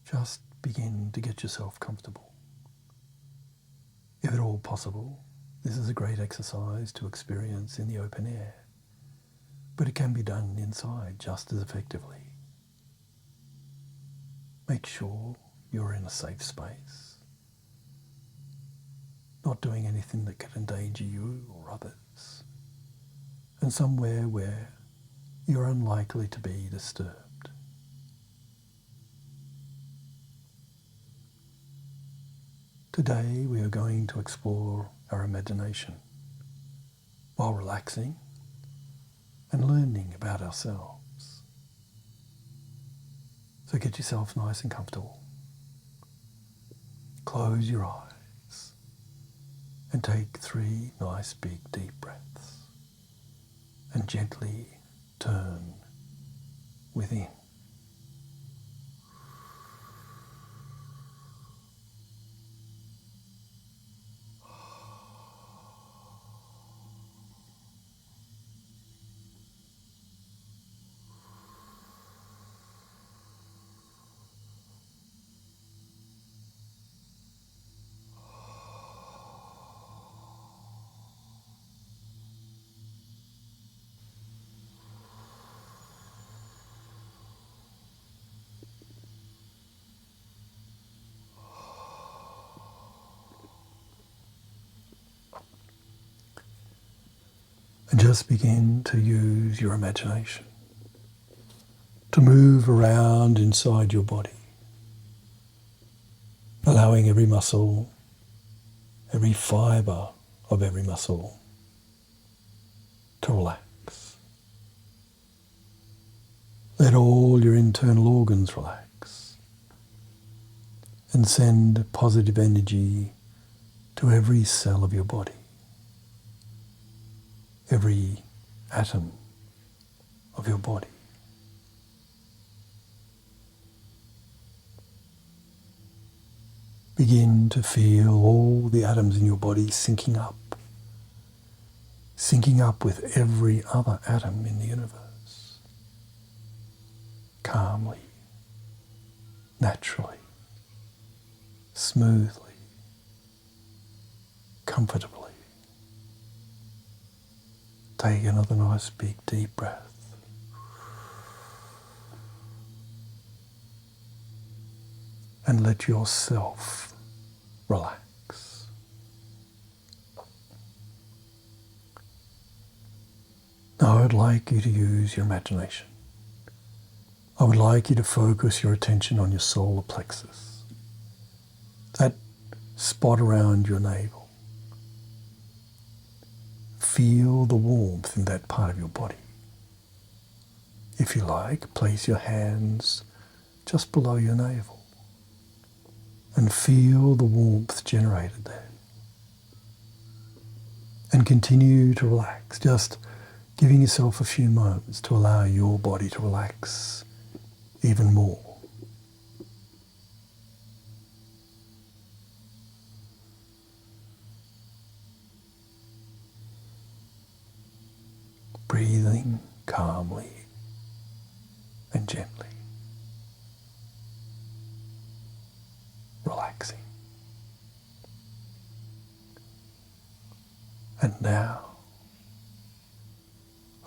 just begin to get yourself comfortable. If at all possible, this is a great exercise to experience in the open air, but it can be done inside just as effectively. Make sure you're in a safe space, not doing anything that could endanger you or others, and somewhere where you're unlikely to be disturbed. Today we are going to explore our imagination while relaxing and learning about ourselves. So get yourself nice and comfortable. Close your eyes and take 3 nice big deep breaths and gently turn within. And just begin to use your imagination to move around inside your body, allowing every muscle, every fibre of every muscle to relax. Let all your internal organs relax and send positive energy to every cell of your body, every atom of your body. Begin to feel all the atoms in your body syncing up with every other atom in the universe, calmly, naturally, smoothly, comfortably. Take another nice big deep breath. And let yourself relax. Now I would like you to use your imagination. I would like you to focus your attention on your solar plexus, that spot around your navel. Feel the warmth in that part of your body. If you like, place your hands just below your navel and feel the warmth generated there. And continue to relax, just giving yourself a few moments to allow your body to relax even more. Breathing calmly and gently. Relaxing. And now,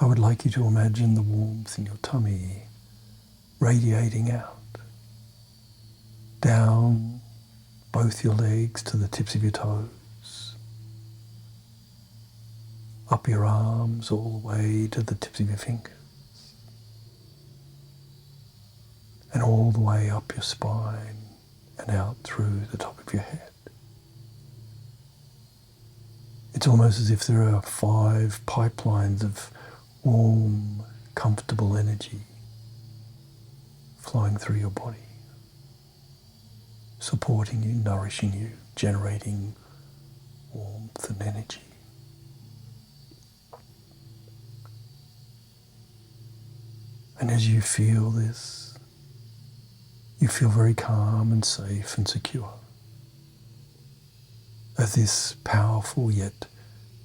I would like you to imagine the warmth in your tummy radiating out, down both your legs to the tips of your toes, up your arms all the way to the tips of your fingers, and all the way up your spine and out through the top of your head. It's almost as if there are 5 pipelines of warm, comfortable energy flowing through your body, supporting you, nourishing you, generating warmth and energy. And as you feel this, you feel very calm and safe and secure. As this powerful yet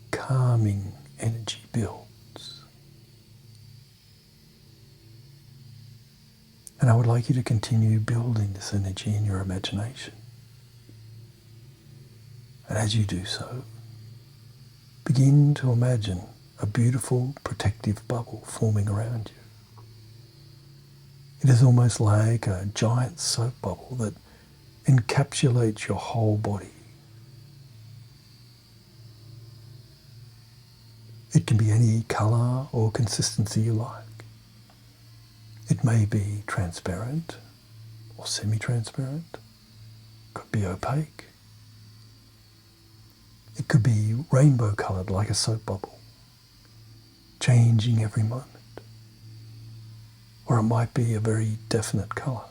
calming energy builds. And And I would like you to continue building this energy in your imagination. And as you do so, begin to imagine a beautiful protective bubble forming around you. It is almost like a giant soap bubble that encapsulates your whole body. It can be any colour or consistency you like. It may be transparent or semi-transparent. Could be opaque. It could be rainbow coloured like a soap bubble, changing every moment. Or it might be a very definite colour,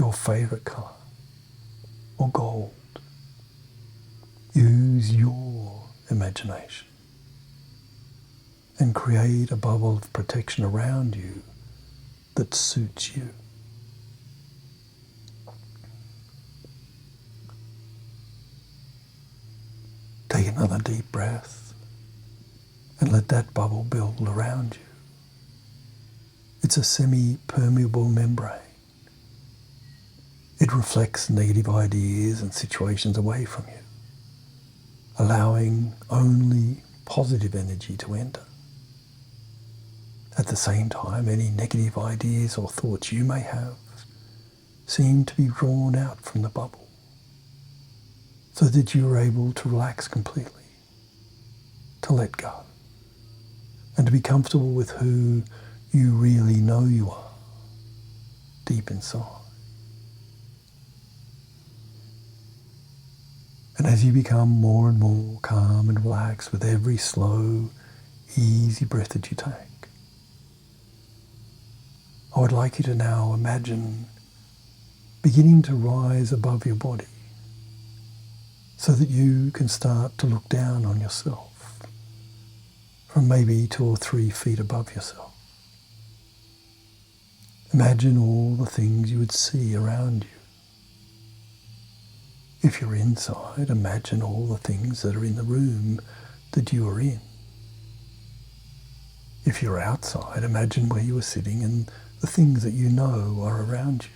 your favourite colour, or gold. Use your imagination and create a bubble of protection around you that suits you. Take another deep breath and let that bubble build around you. It's a semi-permeable membrane. It reflects negative ideas and situations away from you, allowing only positive energy to enter. At the same time, any negative ideas or thoughts you may have seem to be drawn out from the bubble, so that you are able to relax completely, to let go, and to be comfortable with who you really know you are, deep inside. And as you become more and more calm and relaxed with every slow, easy breath that you take, I would like you to now imagine beginning to rise above your body so that you can start to look down on yourself from maybe 2 or 3 feet above yourself. Imagine all the things you would see around you. If you're inside, imagine all the things that are in the room that you are in. If you're outside, imagine where you are sitting and the things that you know are around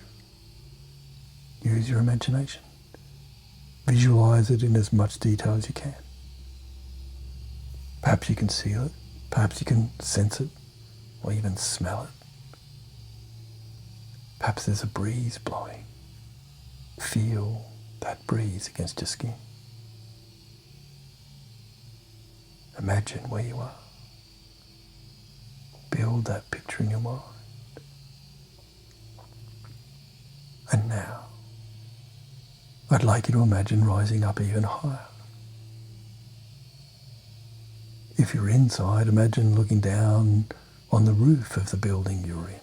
you. Use your imagination. Visualize it in as much detail as you can. Perhaps you can see it, perhaps you can sense it, or even smell it. Perhaps there's a breeze blowing. Feel that breeze against your skin. Imagine where you are. Build that picture in your mind. And now, I'd like you to imagine rising up even higher. If you're inside, imagine looking down on the roof of the building you're in,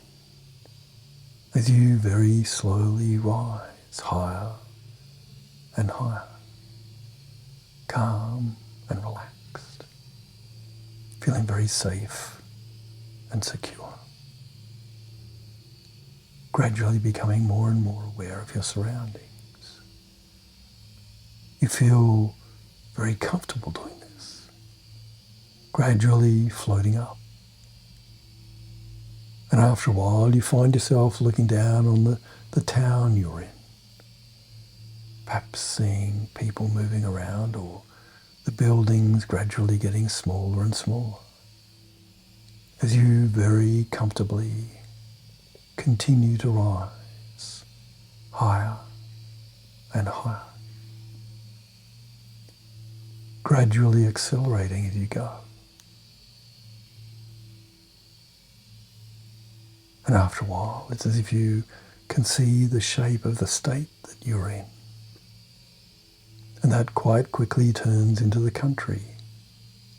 as you very slowly rise higher and higher, calm and relaxed, feeling very safe and secure, gradually becoming more and more aware of your surroundings. You feel very comfortable doing this, gradually floating up. And after a while, you find yourself looking down on the town you're in, perhaps seeing people moving around or the buildings gradually getting smaller and smaller, as you very comfortably continue to rise higher and higher, gradually accelerating as you go. And after a while, it's as if you can see the shape of the state that you're in. And that quite quickly turns into the country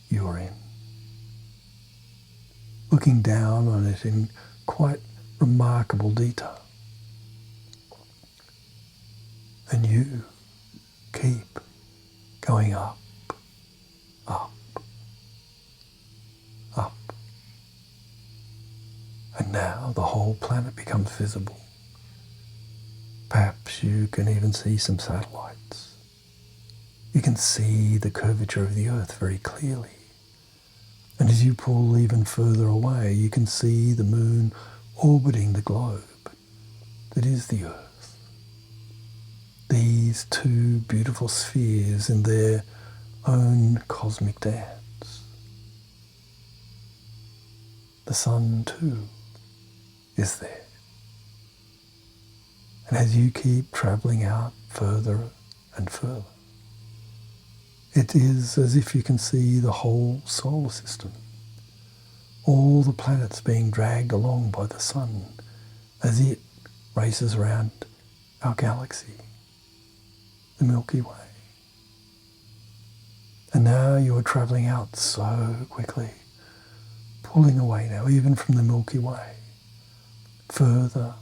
you're in. Looking down on it in quite remarkable detail. And you keep going up, up, up. And now the whole planet becomes visible. Perhaps you can even see some satellites. You can see the curvature of the Earth very clearly. And as you pull even further away, you can see the moon orbiting the globe that is the earth. These two beautiful spheres in their own cosmic dance. The sun too is there. And as you keep travelling out further and further, it is as if you can see the whole solar system, all the planets being dragged along by the sun as it races around our galaxy, the Milky Way. And now you are travelling out so quickly, pulling away now even from the Milky Way, further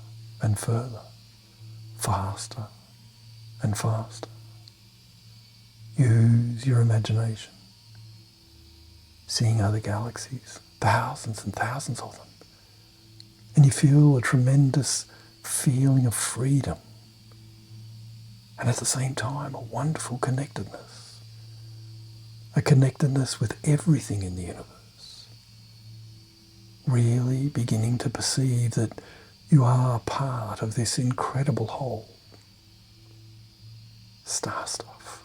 and further, faster and faster. Use your imagination, seeing other galaxies, thousands and thousands of them, and you feel a tremendous feeling of freedom, and at the same time a wonderful connectedness, a connectedness with everything in the universe, really beginning to perceive that you are part of this incredible whole. Star stuff.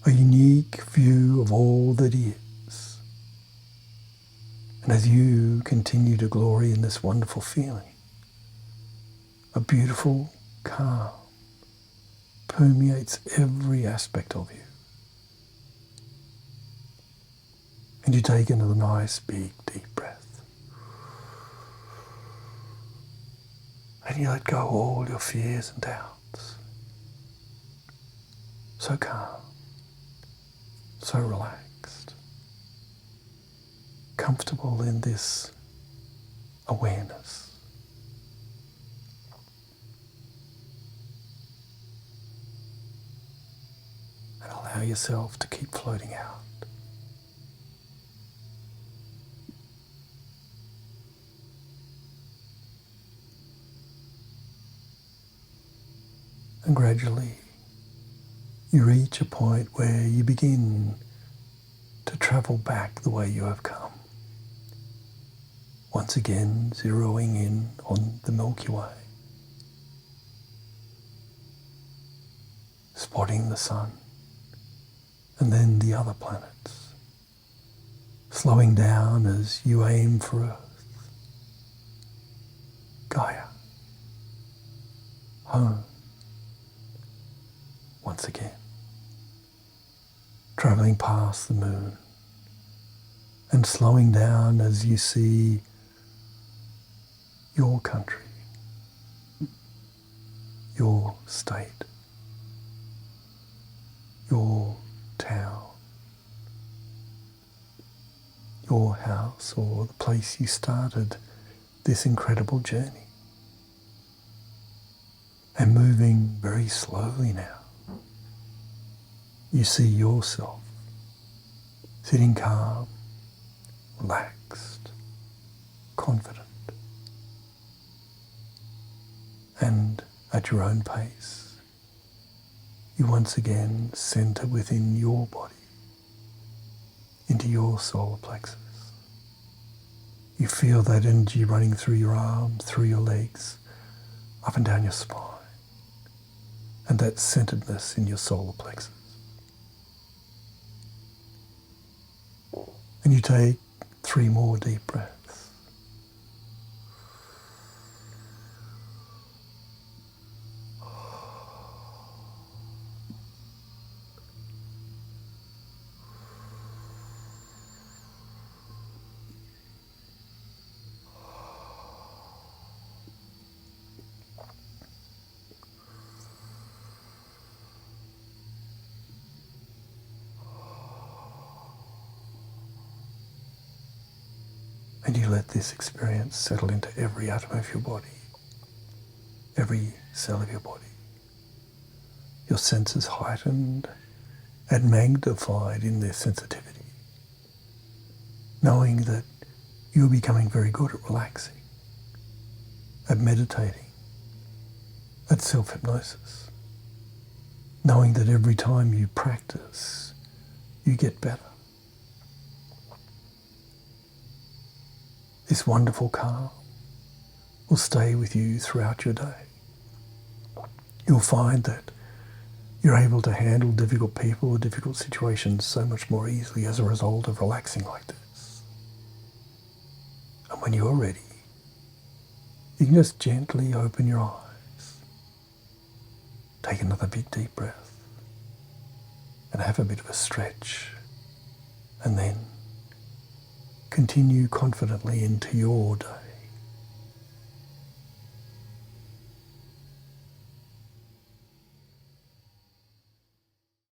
A unique view of all that is. And as you continue to glory in this wonderful feeling, a beautiful calm permeates every aspect of you. And you take another nice, big, deep breath. And you let go all your fears and doubts. So calm, so relaxed, comfortable in this awareness. And allow yourself to keep floating out. And gradually you reach a point where you begin to travel back the way you have come. Once again, zeroing in on the Milky Way, spotting the sun and then the other planets, slowing down as you aim for Earth, Gaia, home, once again. Travelling past the moon and slowing down as you see your country, your state, your town, your house, or the place you started this incredible journey. And moving very slowly now, you see yourself sitting calm, relaxed, confident, and at your own pace, you once again center within your body, into your solar plexus. You feel that energy running through your arms, through your legs, up and down your spine, and that centeredness in your solar plexus. And you take 3 more deep breaths. And you let this experience settle into every atom of your body, every cell of your body. Your senses heightened and magnified in their sensitivity, knowing that you're becoming very good at relaxing, at meditating, at self-hypnosis, knowing that every time you practice, you get better. This wonderful calm will stay with you throughout your day. You'll find that you're able to handle difficult people or difficult situations so much more easily as a result of relaxing like this. And when you're ready, you can just gently open your eyes. Take another big deep breath and have a bit of a stretch, and then continue confidently into your day.